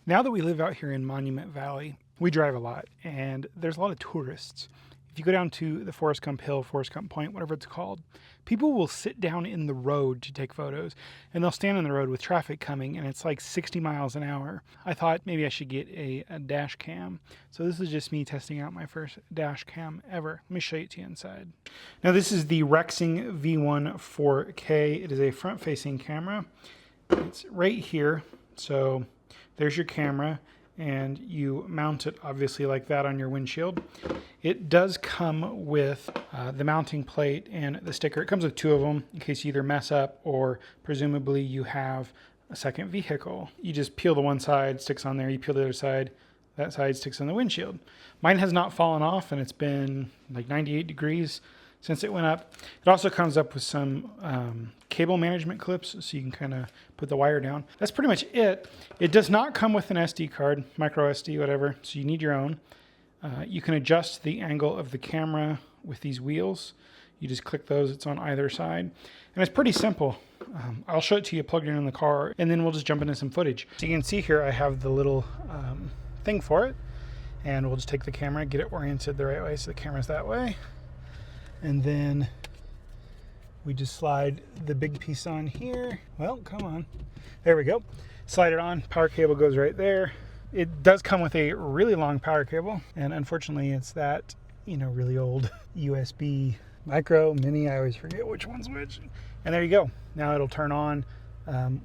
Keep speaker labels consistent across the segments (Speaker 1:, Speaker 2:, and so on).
Speaker 1: Now that we live out here in Monument Valley, we drive a lot, and there's a lot of tourists. If you go down to the Forest Gump Hill, Forest Gump Point, whatever it's called, people will sit down in the road to take photos, and they'll stand in the road with traffic coming, and it's like 60 miles an hour. I thought maybe I should get a dash cam. So this is just me testing out my first dash cam ever. Let me show you to you inside. Now this is the Rexing V1 4K. It is a front-facing camera. It's right here, so there's your camera, and you mount it obviously like that on your windshield. It does come with the mounting plate and the sticker. It comes with two of them in case you either mess up or presumably you have a second vehicle. You just peel the one side, sticks on there, you peel the other side, that side sticks on the windshield. Mine has not fallen off, and it's been like 98 degrees since it went up. It also comes up with some cable management clips, so you can kind of put the wire down. That's pretty much it. It does not come with an SD card, MicroSD, whatever, so you need your own. You can adjust the angle of the camera with these wheels. You just click those, it's on either side. And it's pretty simple. I'll show it to you plugged in the car, and then we'll just jump into some footage. So you can see here I have the little thing for it, and we'll just take the camera, get it oriented the right way so the camera's that way. And then we just slide the big piece on here. Well, come on. There we go. Slide it on. Power cable goes right there. It does come with a really long power cable, and unfortunately it's that, really old USB micro, mini, I always forget which one's which. And there you go. Now it'll turn on.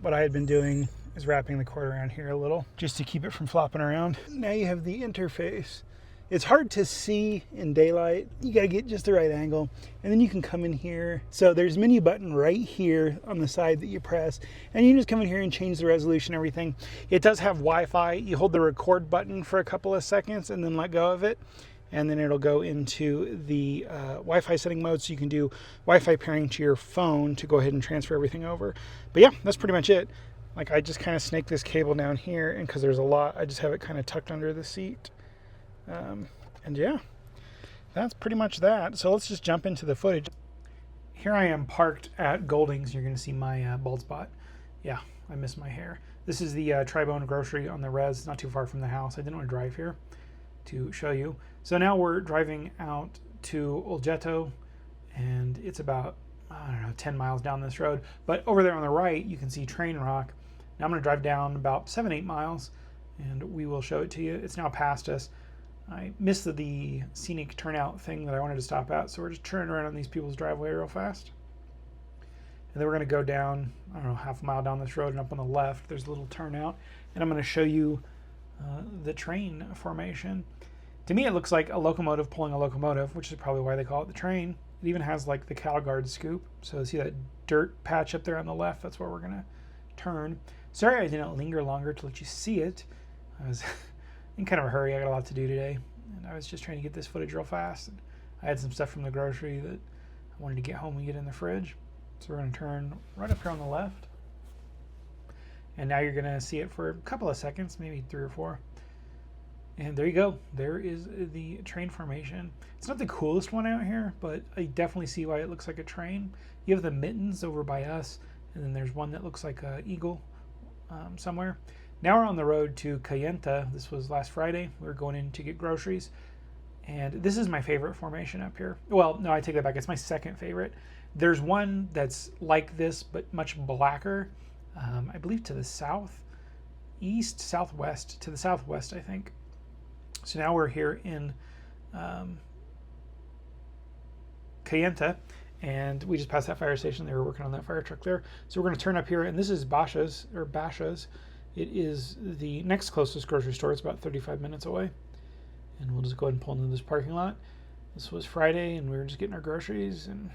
Speaker 1: What I had been doing is wrapping the cord around here a little just to keep it from flopping around. Now you have the interface. It's hard to see in daylight. You gotta get just the right angle, and then you can come in here. So there's a menu button right here on the side that you press, and you can just come in here and change the resolution, everything. It does have Wi-Fi. You hold the record button for a couple of seconds and then let go of it, and then it'll go into the Wi-Fi setting mode, so you can do Wi-Fi pairing to your phone to go ahead and transfer everything over. But yeah, that's pretty much it. Like, I just kind of snake this cable down here, and because there's a lot, I just have it kind of tucked under the seat. And yeah, that's pretty much that. So let's just jump into the footage. Here I am parked at Golding's. You're going to see my bald spot. Yeah, I miss my hair. This is the Tribone grocery on the res, not too far from the house. I didn't want to drive here to show you. So now we're driving out to Olgeto, and it's about, 10 miles down this road. But over there on the right, you can see Train Rock. Now I'm going to drive down about 7-8 miles, and we will show it to you. It's now past us. I missed the scenic turnout thing that I wanted to stop at, so we're just turning around on these people's driveway real fast. And then we're going to go down, half a mile down this road, and up on the left, there's a little turnout. And I'm going to show you the train formation. To me, it looks like a locomotive pulling a locomotive, which is probably why they call it the train. It even has like the cow guard scoop. So see that dirt patch up there on the left? That's where we're going to turn. Sorry I didn't linger longer to let you see it. I was in kind of a hurry. I got a lot to do today, and I was just trying to get this footage real fast. And I had some stuff from the grocery that I wanted to get home and get in the fridge. So we're going to turn right up here on the left. And now you're going to see it for a couple of seconds, maybe 3 or 4. And there you go. There is the train formation. It's not the coolest one out here, but I definitely see why it looks like a train. You have the mittens over by us, and then there's one that looks like an eagle somewhere. Now we're on the road to Cayenta. This was last Friday. We were going in to get groceries. And this is my favorite formation up here. Well, no, I take that back. It's my second favorite. There's one that's like this, but much blacker. I believe to the southwest, to the southwest, I think. So now we're here in Cayenta, and we just passed that fire station. They were working on that fire truck there. So we're going to turn up here, and this is Basha's. It is the next closest grocery store. It's about 35 minutes away. And we'll just go ahead and pull into this parking lot. This was Friday, and we were just getting our groceries. And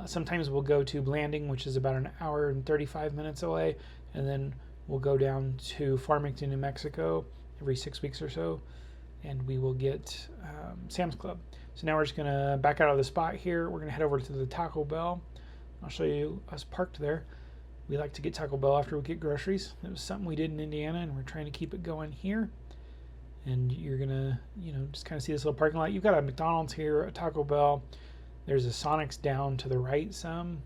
Speaker 1: sometimes we'll go to Blanding, which is about an hour and 35 minutes away. And then we'll go down to Farmington, New Mexico every 6 weeks or so. And we will get Sam's Club. So now we're just going to back out of the spot here. We're going to head over to the Taco Bell. I'll show you us parked there. We like to get Taco Bell after we get groceries. It was something we did in Indiana, and we're trying to keep it going here. And you're going to, just kind of see this little parking lot. You've got a McDonald's here, a Taco Bell. There's a Sonic's down to the right some.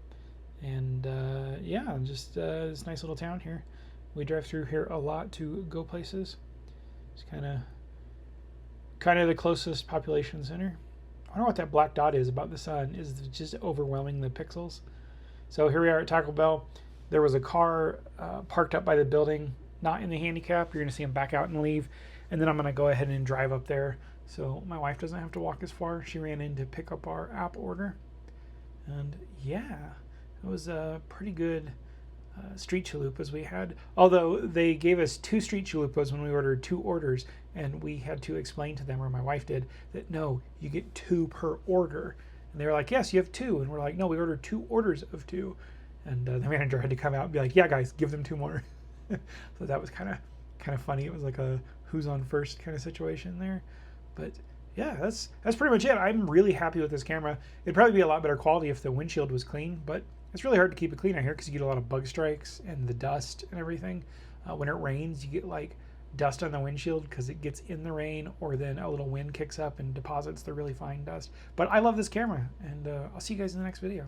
Speaker 1: And, yeah, just this nice little town here We drive through here a lot to go places. It's kind of the closest population center. I wonder what that black dot is about the sun. Is it just overwhelming the pixels? So here we are at Taco Bell. There was a car parked up by the building, not in the handicap. You're going to see him back out and leave. And then I'm going to go ahead and drive up there so my wife doesn't have to walk as far. She ran in to pick up our app order. And yeah, it was a pretty good street chalupas we had. Although they gave us 2 street chalupas when we ordered 2 orders, and we had to explain to them, or my wife did, that no, you get 2 per order. And they were like, yes, you have 2. And we're like, no, we ordered 2 orders of 2. And the manager had to come out and be like, yeah, guys, give them 2 more. So that was kind of funny. It was like a who's on first kind of situation there. But yeah, that's pretty much it. I'm really happy with this camera. It'd probably be a lot better quality if the windshield was clean, but it's really hard to keep it clean out here because you get a lot of bug strikes and the dust and everything. When it rains, you get like dust on the windshield because it gets in the rain, or then a little wind kicks up and deposits the really fine dust. But I love this camera, and I'll see you guys in the next video.